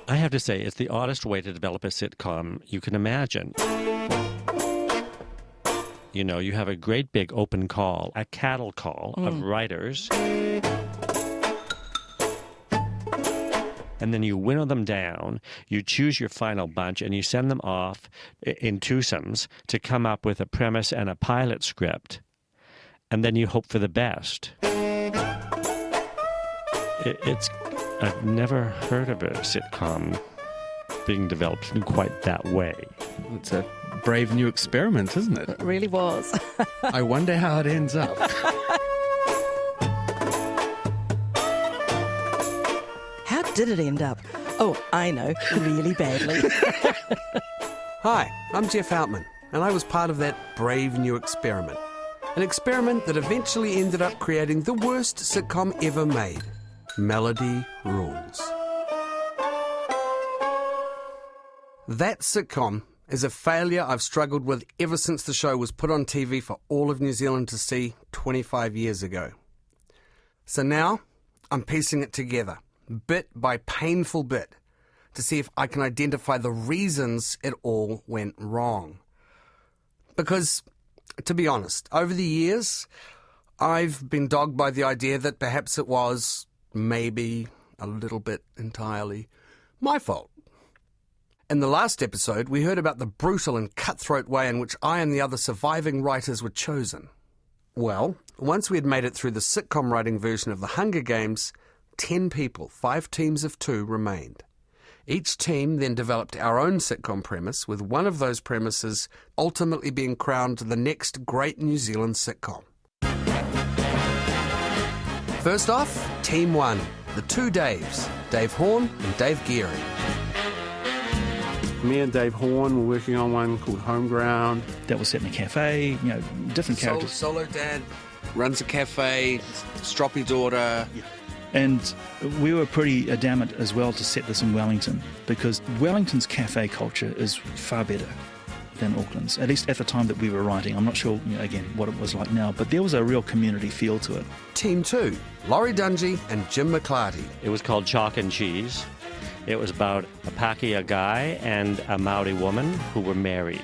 I have to say, it's the oddest way to develop a sitcom you can imagine. You know, you have a great big open call, a cattle call of writers, and then you winnow them down, you choose your final bunch, and you send them off in twosomes to come up with a premise and a pilot script, and then you hope for the best. I've never heard of a sitcom being developed in quite that way. It's a brave new experiment, isn't it? It really was. I wonder how it ends up. How did it end up? Oh, I know, really badly. Hi, I'm Geoff Outman, and I was part of that brave new experiment. An experiment that eventually ended up creating the worst sitcom ever made, Melody Rules. That sitcom is a failure I've struggled with ever since the show was put on TV for all of New Zealand to see 25 years ago. So now, I'm piecing it together, bit by painful bit, to see if I can identify the reasons it all went wrong. Because, to be honest, over the years, I've been dogged by the idea that perhaps it was, maybe, a little bit entirely, my fault. In the last episode, we heard about the brutal and cutthroat way in which I and the other surviving writers were chosen. Well, once we had made it through the sitcom writing version of The Hunger Games, 10 people, 5 teams of 2, remained. Each team then developed our own sitcom premise, with one of those premises ultimately being crowned the next great New Zealand sitcom. First off, Team 1, the 2 Daves, Dave Horn and Dave Geary. Me and Dave Horn were working on one called Homeground. That was set in a cafe, you know, different characters. Solo dad, runs a cafe, stroppy daughter. Yeah. And we were pretty adamant as well to set this in Wellington, because Wellington's cafe culture is far better than Auckland's, at least at the time that we were writing. I'm not sure, you know, again, what it was like now, but there was a real community feel to it. Team 2, Laurie Dungy and Jim McClarty. It was called Chalk and Cheese. It was about a Pakeha guy and a Maori woman who were married.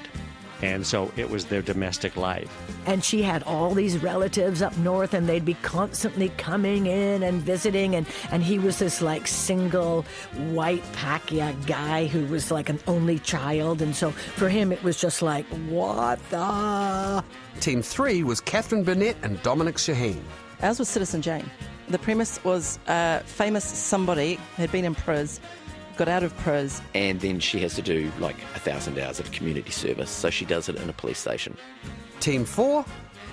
And so it was their domestic life. And she had all these relatives up north, and they'd be constantly coming in and visiting. And he was this, like, single white Pakeha guy who was like an only child. And so for him, it was just like, what the? Team 3 was Catherine Burnett and Dominic Shaheen. Ours was Citizen Jane. The premise was a famous somebody had been in prison, got out of prison. And then she has to do like 1,000 hours of community service, so she does it in a police station. Team 4,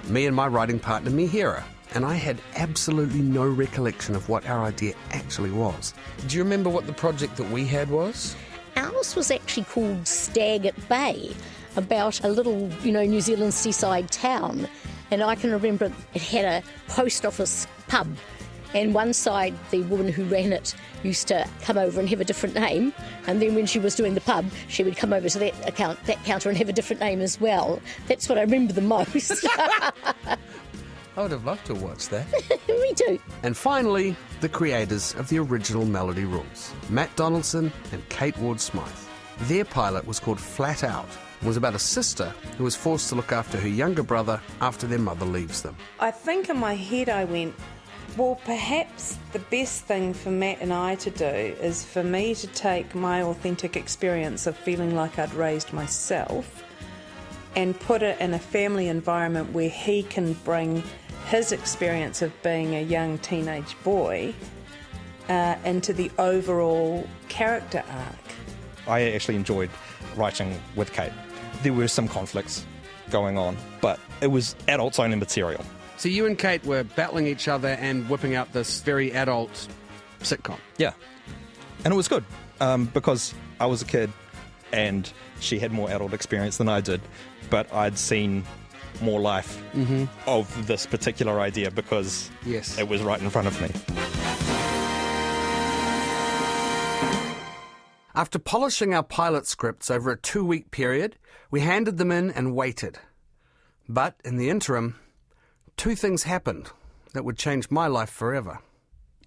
me and my writing partner Mihira, and I had absolutely no recollection of what our idea actually was. Do you remember what the project that we had was? Ours was actually called Stag at Bay, about a little, New Zealand seaside town. And I can remember it had a post office pub. And one side, the woman who ran it used to come over and have a different name. And then when she was doing the pub, she would come over to that counter and have a different name as well. That's what I remember the most. I would have loved to watch that. Me too. And finally, the creators of the original Melody Rules, Matt Donaldson and Kate Ward-Smythe. Their pilot was called Flat Out. It was about a sister who was forced to look after her younger brother after their mother leaves them. I think in my head I went, well, perhaps the best thing for Matt and I to do is for me to take my authentic experience of feeling like I'd raised myself and put it in a family environment where he can bring his experience of being a young teenage boy into the overall character arc. I actually enjoyed writing with Kate. There were some conflicts going on, but it was adults-only material. So you and Kate were battling each other and whipping out this very adult sitcom. Yeah. And it was good because I was a kid and she had more adult experience than I did, but I'd seen more life of this particular idea because it was right in front of me. After polishing our pilot scripts over a 2-week period, we handed them in and waited. But in the interim, 2 things happened that would change my life forever.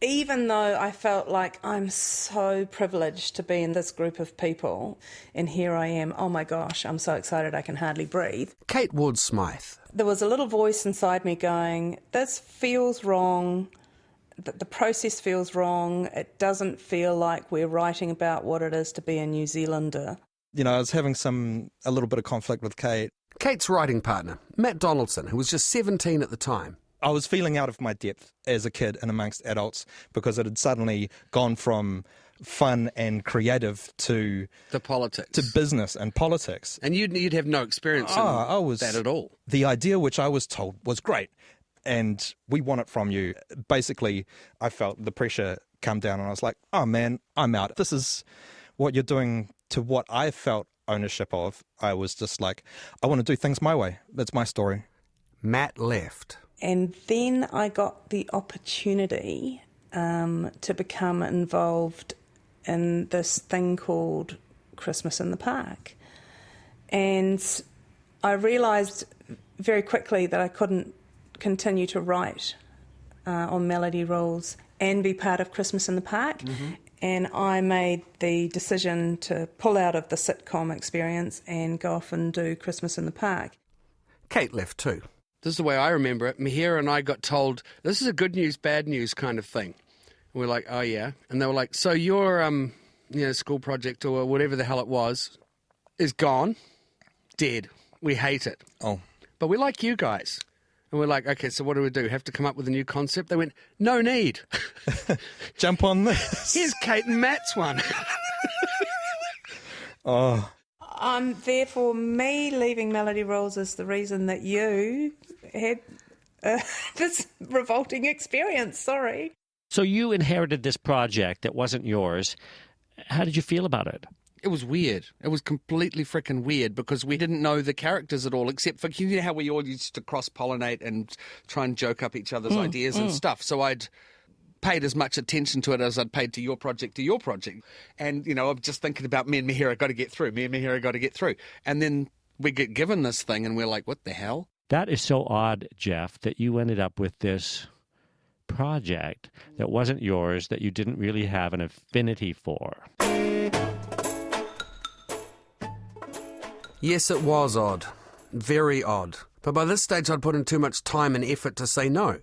Even though I felt like I'm so privileged to be in this group of people, and here I am, oh my gosh, I'm so excited I can hardly breathe. Kate Ward-Smythe. There was a little voice inside me going, this feels wrong, the process feels wrong, it doesn't feel like we're writing about what it is to be a New Zealander. You know, I was having a little bit of conflict with Kate. Kate's writing partner, Matt Donaldson, who was just 17 at the time. I was feeling out of my depth as a kid and amongst adults because it had suddenly gone from fun and creative to The politics. to business and politics. And you'd have no experience in that at all. The idea which I was told was great, and we want it from you. Basically, I felt the pressure come down and I was like, oh man, I'm out. This is what you're doing to what I felt ownership of. I was just like, I want to do things my way. That's my story. Matt left. And then I got the opportunity to become involved in this thing called Christmas in the Park. And I realised very quickly that I couldn't continue to write on Melody Rules and be part of Christmas in the Park. Mm-hmm. And I made the decision to pull out of the sitcom experience and go off and do Christmas in the Park. Kate left too. This is the way I remember it. Mahira and I got told, this is a good news, bad news kind of thing. And we're like, oh yeah. And they were like, so your school project or whatever the hell it was is gone, dead. We hate it. Oh. But we like you guys. And we're like, okay, so what do we do? Have to come up with a new concept? They went, no need. Jump on this. Here's Kate and Matt's one. Oh. Therefore, me leaving Melody Rules is the reason that you had this revolting experience. Sorry. So you inherited this project that wasn't yours. How did you feel about it? It was weird. It was completely freaking weird because we didn't know the characters at all, except for, you know how we all used to cross-pollinate and try and joke up each other's ideas and stuff. So I'd paid as much attention to it as I'd paid to your project. And, I'm just thinking about me and Mahira got to get through. And then we get given this thing and we're like, what the hell? That is so odd, Geoff, that you ended up with this project that wasn't yours, that you didn't really have an affinity for. Yes, it was odd. Very odd. But by this stage I'd put in too much time and effort to say no.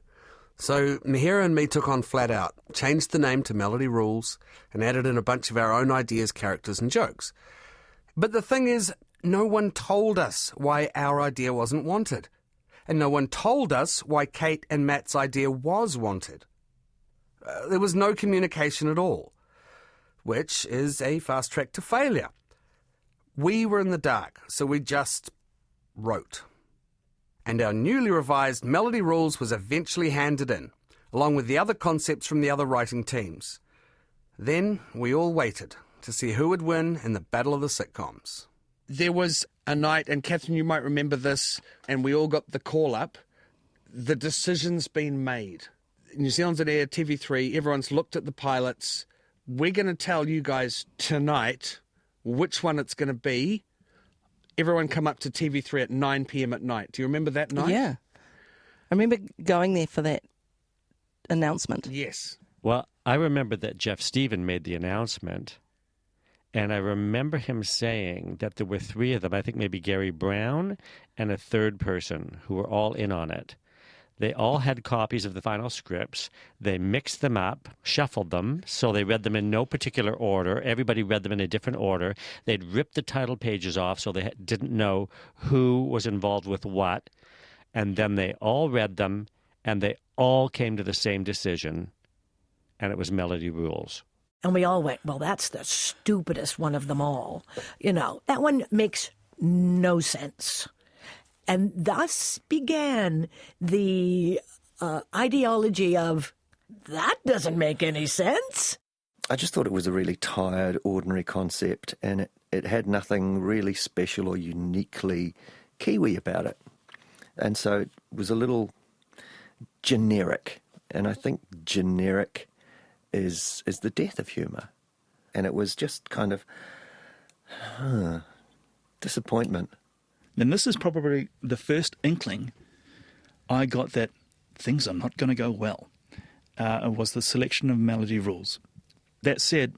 So Mahira and me took on flat out, changed the name to Melody Rules, and added in a bunch of our own ideas, characters and jokes. But the thing is, no one told us why our idea wasn't wanted. And no one told us why Kate and Matt's idea was wanted. There was no communication at all, which is a fast track to failure. We were in the dark, so we just wrote. And our newly revised Melody Rules was eventually handed in, along with the other concepts from the other writing teams. Then we all waited to see who would win in the battle of the sitcoms. There was a night, and Catherine, you might remember this, and we all got the call up. The decision's been made. New Zealand's at air, TV3, everyone's looked at the pilots. We're going to tell you guys tonight which one it's going to be. Everyone come up to TV3 at 9 p.m. at night. Do you remember that night? Yeah. I remember going there for that announcement. Yes. Well, I remember that Geoff Stephen made the announcement, and I remember him saying that there were three of them, I think maybe Gary Brown and a third person, who were all in on it. They all had copies of the final scripts. They mixed them up, shuffled them, so they read them in no particular order. Everybody read them in a different order. They'd ripped the title pages off so they didn't know who was involved with what. And then they all read them, and they all came to the same decision, and it was Melody Rules. And we all went, well, that's the stupidest one of them all. That one makes no sense. And thus began the ideology of, that doesn't make any sense. I just thought it was a really tired, ordinary concept, and it had nothing really special or uniquely Kiwi about it. And so it was a little generic. And I think generic is the death of humour. And it was just kind of disappointment. And this is probably the first inkling I got that things are not going to go well. was the selection of melody rules. That said,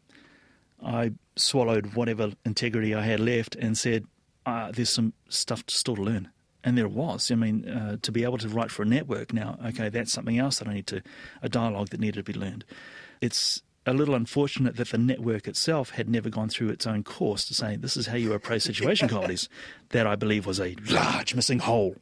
I swallowed whatever integrity I had left and said, there's some stuff still to learn. And there was. I mean, to be able to write for a network now, okay, that's something else that a dialogue that needed to be learned. It's a little unfortunate that the network itself had never gone through its own course to say, this is how you approach situation comedies. That, I believe, was a large missing hole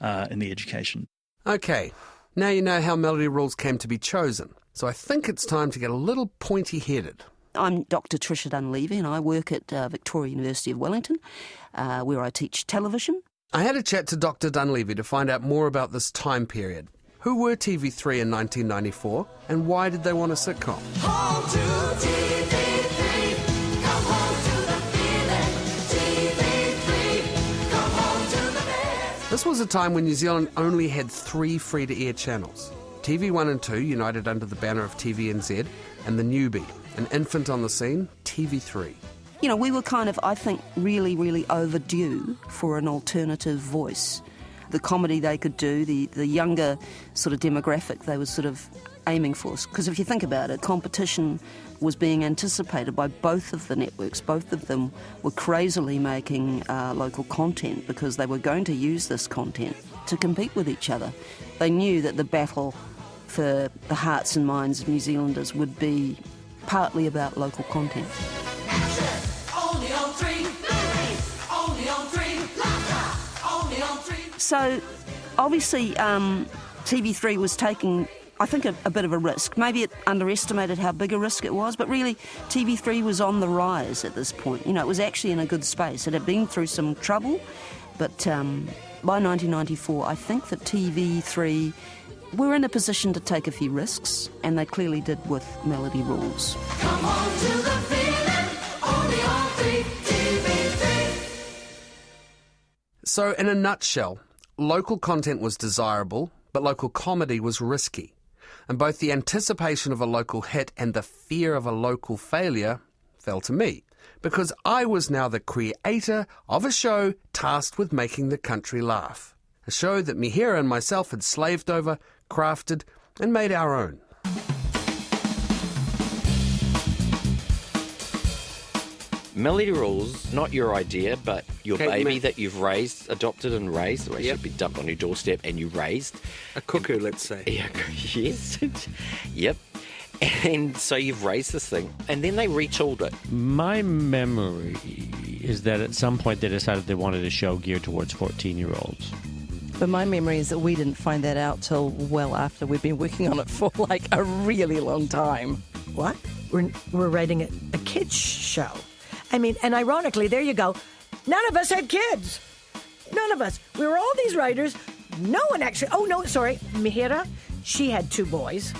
in the education. Okay, now you know how melody rules came to be chosen. So I think it's time to get a little pointy-headed. I'm Dr. Tricia Dunleavy, and I work at Victoria University of Wellington, where I teach television. I had a chat to Dr. Dunleavy to find out more about this time period. Who were TV3 in 1994, and why did they want a sitcom? Home to TV3, come home to the feeling. TV3, come home to the best. This was a time when New Zealand only had 3 free-to-air channels. TV1 and 2 united under the banner of TVNZ, and the newbie, an infant on the scene, TV3. You know, we were kind of, I think, really, really overdue for an alternative voice. The comedy they could do, the younger sort of demographic they were sort of aiming for. Because if you think about it, competition was being anticipated by both of the networks. Both of them were crazily making local content because they were going to use this content to compete with each other. They knew that the battle for the hearts and minds of New Zealanders would be partly about local content. So, obviously, TV3 was taking, I think, a bit of a risk. Maybe it underestimated how big a risk it was, but really, TV3 was on the rise at this point. You know, it was actually in a good space. It had been through some trouble, but by 1994, I think that TV3 were in a position to take a few risks, and they clearly did with Melody Rules. Come home to the feeling, only on 3, TV3. So, in a nutshell, local content was desirable, but local comedy was risky. And both the anticipation of a local hit and the fear of a local failure fell to me, because I was now the creator of a show tasked with making the country laugh. A show that Mihira and myself had slaved over, crafted, and made our own. Melody Rules, not your idea, but your baby that you've raised, adopted and raised, or should be dumped on your doorstep and you raised. A cuckoo, let's say. Yeah, yes. Yep. And so you've raised this thing, and then they retooled it. My memory is that at some point they decided they wanted a show geared towards 14-year-olds. But my memory is that we didn't find that out till well after we'd been working on it for like a really long time. What? We're writing a kids show. I mean, and ironically, there you go. None of us had kids. None of us. We were all these writers. No one actually... Oh, no, sorry. Mihira, she had 2 boys.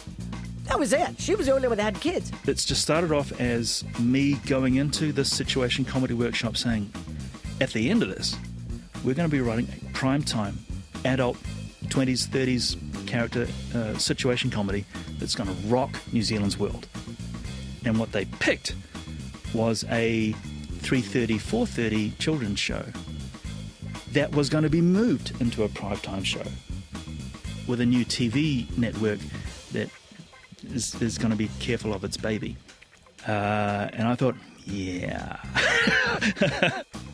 That was it. She was the only one that had kids. It's just started off as me going into this situation comedy workshop saying, at the end of this, we're going to be writing a prime-time, adult, 20s, 30s character situation comedy that's going to rock New Zealand's world. And what they picked was a 3:30, 4:30 children's show that was going to be moved into a primetime show with a new TV network that is going to be careful of its baby. And I thought, yeah.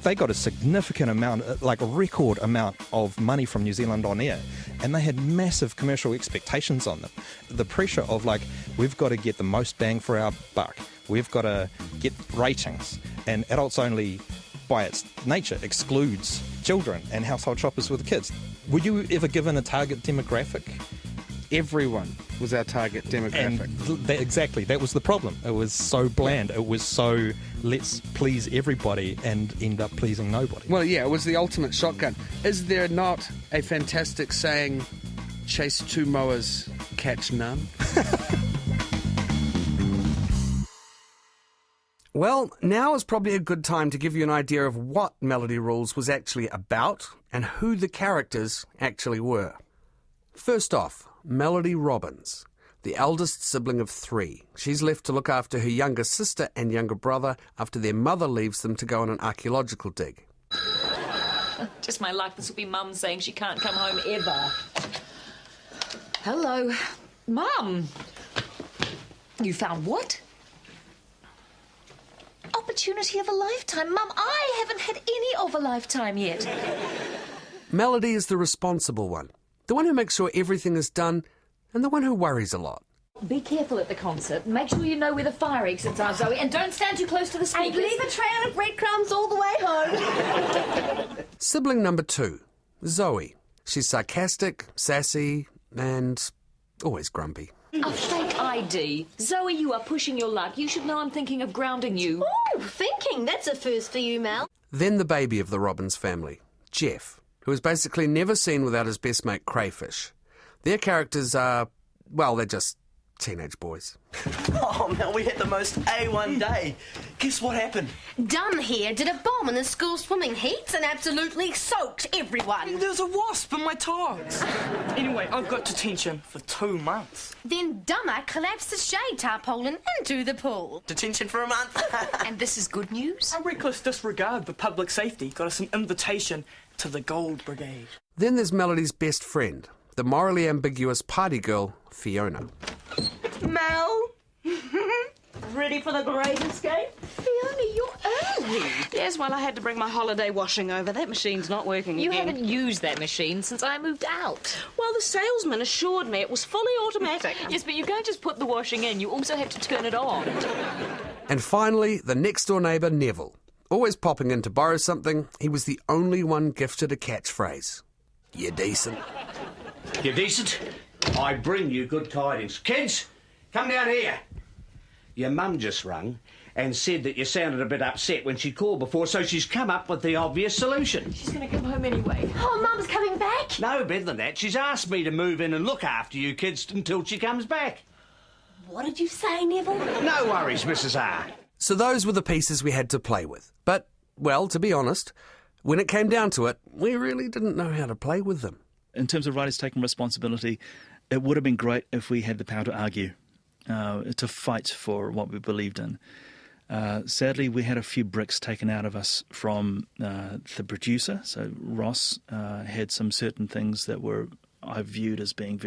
They got a significant amount, like a record amount of money from New Zealand on air, and they had massive commercial expectations on them. The pressure of like, we've got to get the most bang for our buck. We've got to get ratings, and adults only, by its nature, excludes children and household shoppers with kids. Were you ever given a target demographic? Everyone was our target demographic. And exactly, that was the problem. It was so bland. It was so, let's please everybody and end up pleasing nobody. Well, yeah, it was the ultimate shotgun. Is there not a fantastic saying, chase 2 mowers, catch none? Well, now is probably a good time to give you an idea of what Melody Rules was actually about and who the characters actually were. First off, Melody Robbins, the eldest sibling of 3. She's left to look after her younger sister and younger brother after their mother leaves them to go on an archaeological dig. Just my luck, this will be Mum saying she can't come home ever. Hello. Mum! You found what? Opportunity of a lifetime. Mum, I haven't had any of a lifetime yet. Melody is the responsible one, the one who makes sure everything is done, and the one who worries a lot. Be careful at the concert. Make sure you know where the fire exits are, Zoe, and don't stand too close to the speakers. And leave a trail of breadcrumbs all the way home. Sibling number 2, Zoe. She's sarcastic, sassy, and always grumpy. A fake ID. Zoe, you are pushing your luck. You should know I'm thinking of grounding you. Oh, thinking. That's a first for you, Mel. Then the baby of the Robbins family, Geoff, who is basically never seen without his best mate Crayfish. Their characters are, well, they're just teenage boys. Oh, Mel, we had the most A1 day. Guess what happened? Dunn here did a bomb in the school swimming heats and absolutely soaked everyone. There was a wasp in my togs. Anyway, I've got detention for 2 months. Then Dummer collapsed the shade tarpaulin into the pool. Detention for a month. And this is good news? A reckless disregard for public safety got us an invitation to the Gold Brigade. Then there's Melody's best friend, the morally ambiguous party girl, Fiona. Mel? Ready for the great escape? Fiona, you're early. Yes, well, I had to bring my holiday washing over. That machine's not working You again. haven't used that machine since I moved out. Well, the salesman assured me it was fully automatic. Yes, but you can't just put the washing in. You also have to turn it on. And finally, the next-door neighbour, Neville. Always popping in to borrow something, he was the only one gifted a catchphrase. You decent? You decent? I bring you good tidings. Kids, come down here. Your mum just rung and said that you sounded a bit upset when she called before, so she's come up with the obvious solution. She's going to come home anyway. Oh, Mum's coming back? No, better than that. She's asked me to move in and look after you kids until she comes back. What did you say, Neville? No worries, Mrs. R. So those were the pieces we had to play with. But, well, to be honest, when it came down to it, we really didn't know how to play with them. In terms of writers taking responsibility, it would have been great if we had the power to argue, to fight for what we believed in. Sadly, we had a few bricks taken out of us from the producer. So Ross had some certain things that I viewed as being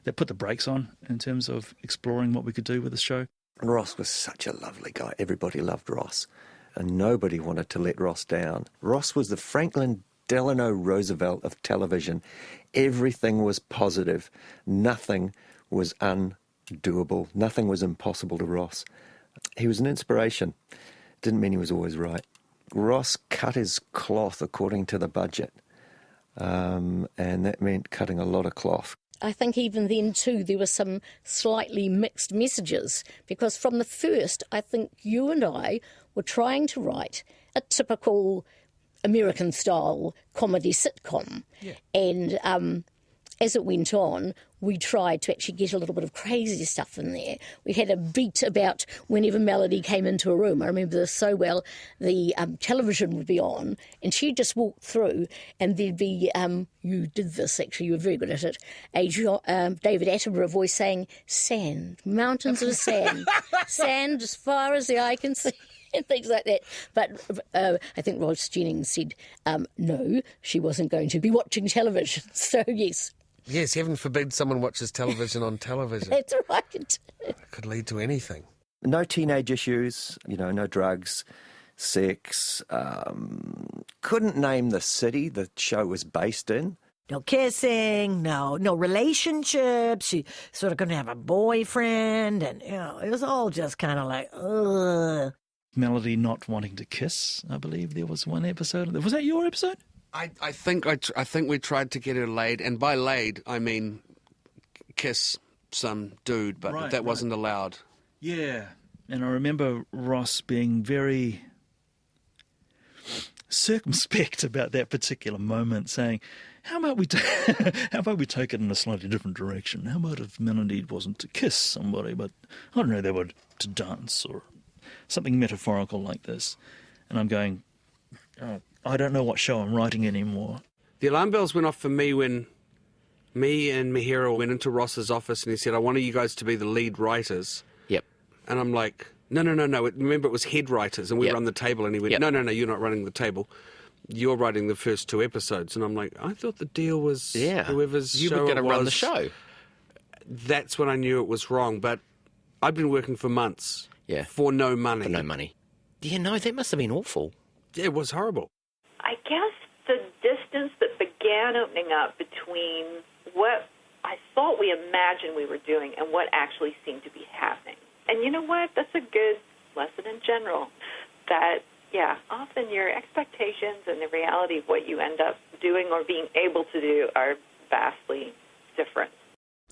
that put the brakes on in terms of exploring what we could do with the show. And Ross was such a lovely guy. Everybody loved Ross. And nobody wanted to let Ross down. Ross was the Franklin Delano Roosevelt of television. Everything was positive. Nothing was undoable. Nothing was impossible to Ross. He was an inspiration. Didn't mean he was always right. Ross cut his cloth according to the budget. And that meant cutting a lot of cloth. I think even then, too, there were some slightly mixed messages, because from the first, I think you and I were trying to write a typical American-style comedy sitcom. Yeah. And as it went on, we tried to actually get a little bit of crazy stuff in there. We had a beat about whenever Melody came into a room. I remember this so well. The television would be on, and she'd just walk through, and there'd be, you did this actually, you were very good at it, David Attenborough voice saying, sand, mountains of sand, sand as far as the eye can see. And things like that. But I think Ross Jennings said, no, she wasn't going to be watching television. So, yes. Yes, heaven forbid someone watches television on television. That's right. It could lead to anything. No teenage issues, no drugs, sex. Couldn't name the city the show was based in. No kissing, no relationships. She sort of going to have a boyfriend, and it was all just kind of like, ugh. Melody not wanting to kiss, I believe there was one episode. Was that your episode? I think we tried to get her laid, and by laid I mean kiss some dude, but that wasn't allowed. Yeah, and I remember Ross being very circumspect about that particular moment, saying, "How about we take it in a slightly different direction? How about if Melody wasn't to kiss somebody, but I don't know, they were to dance or something metaphorical like this?" And I'm going, oh, I don't know what show I'm writing anymore. The alarm bells went off for me when me and Mihira went into Ross's office and he said, I want you guys to be the lead writers. Yep. And I'm like, no. Remember, it was head writers, and we were on the table, and he went, no, you're not running the table. You're writing the first 2 episodes. And I'm like, I thought the deal was whoever's you show were going to it was, run the show. that's when I knew it was wrong. But I'd been working for months for no money. For no money. Yeah, no, that must have been awful. It was horrible. I guess the distance that began opening up between what I thought we imagined we were doing and what actually seemed to be happening. And you know what? That's a good lesson in general. That, often your expectations and the reality of what you end up doing or being able to do are vastly different.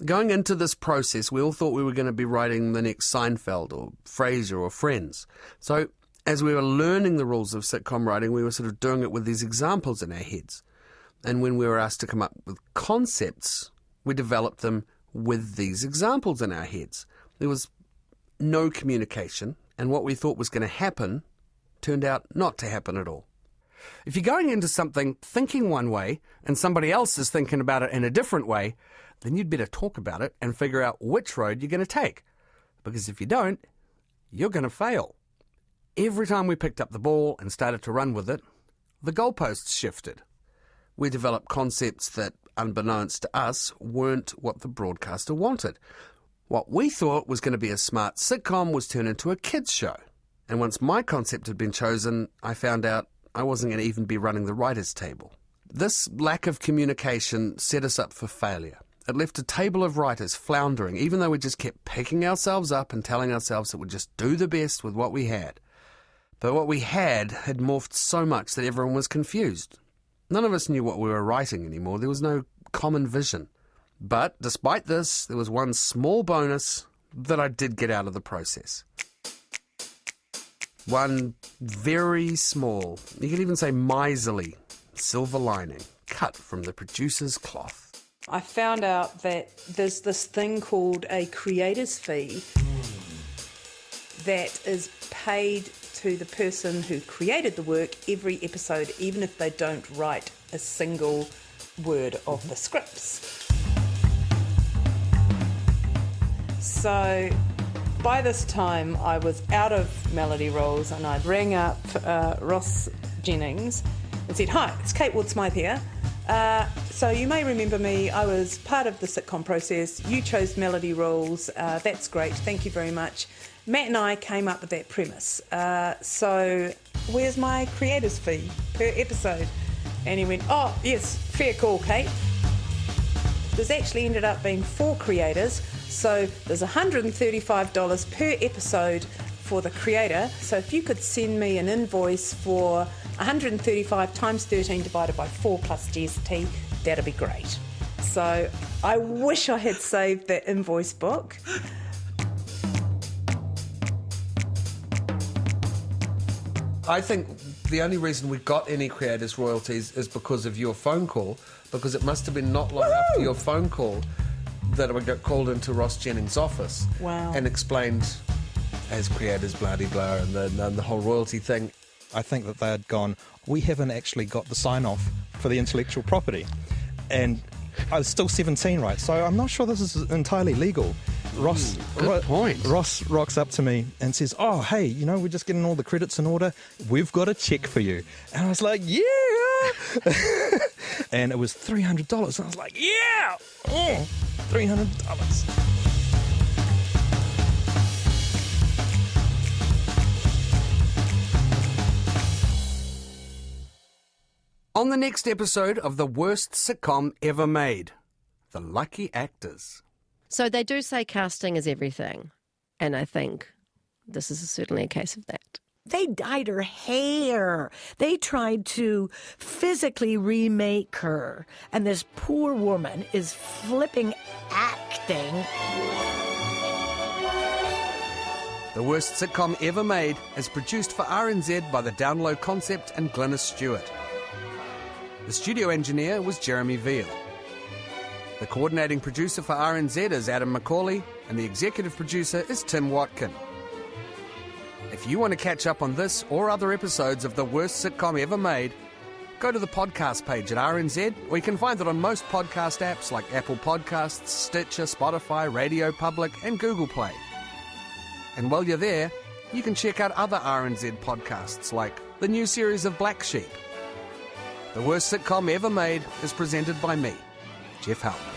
Going into this process, we all thought we were going to be writing the next Seinfeld or Frasier or Friends. So as we were learning the rules of sitcom writing, we were sort of doing it with these examples in our heads. And when we were asked to come up with concepts, we developed them with these examples in our heads. There was no communication, and what we thought was going to happen turned out not to happen at all. If you're going into something thinking one way and somebody else is thinking about it in a different way, then you'd better talk about it and figure out which road you're going to take. Because if you don't, you're going to fail. Every time we picked up the ball and started to run with it, the goalposts shifted. We developed concepts that, unbeknownst to us, weren't what the broadcaster wanted. What we thought was going to be a smart sitcom was turned into a kids' show. And once my concept had been chosen, I found out I wasn't going to even be running the writers' table. This lack of communication set us up for failure. It left a table of writers floundering, even though we just kept picking ourselves up and telling ourselves that we'd just do the best with what we had. But what we had morphed so much that everyone was confused. None of us knew what we were writing anymore. There was no common vision. But despite this, there was one small bonus that I did get out of the process. One very small, you could even say miserly, silver lining cut from the producer's cloth. I found out that there's this thing called a creator's fee that is paid to the person who created the work every episode, even if they don't write a single word of the scripts. So by this time I was out of Melody Rolls, and I rang up Ross Jennings and said, "Hi, it's Kate Wood-Smythe here. So you may remember me. I was part of the sitcom process. You chose Melody Rules. That's great. Thank you very much. Matt and I came up with that premise. So where's my creator's fee per episode?" And he went, "Oh, yes, fair call, Kate." There's actually ended up being 4 creators. So there's $135 per episode for the creator. So if you could send me an invoice for 135 times 13 divided by 4 plus GST, that'd be great. So I wish I had saved that invoice book. I think the only reason we got any creators' royalties is because of your phone call, because it must have been not long after your phone call that I got called into Ross Jennings' office and explained as creators blah-de-blah and the whole royalty thing. I think that they had gone, we haven't actually got the sign-off for the intellectual property. And I was still 17, right? So I'm not sure this is entirely legal. Ross rocks up to me and says, "Oh, hey, you know, we're just getting all the credits in order. We've got a check for you." And I was like, "Yeah!" And it was $300. And I was like, "Yeah! Oh, $300. On the next episode of the Worst Sitcom Ever Made, The Lucky Actors. So they do say casting is everything, and I think this is certainly a case of that. They dyed her hair. They tried to physically remake her, and this poor woman is flipping acting. The Worst Sitcom Ever Made is produced for RNZ by the Download Concept and Glynis Stewart. The studio engineer was Jeremy Veal. The coordinating producer for RNZ is Adam McCauley, and the executive producer is Tim Watkin. If you want to catch up on this or other episodes of The Worst Sitcom Ever Made, go to the podcast page at RNZ, or you can find it on most podcast apps like Apple Podcasts, Stitcher, Spotify, Radio Public, and Google Play. And while you're there, you can check out other RNZ podcasts like the new series of Black Sheep. The Worst Sitcom Ever Made is presented by me, Geoff Houghton.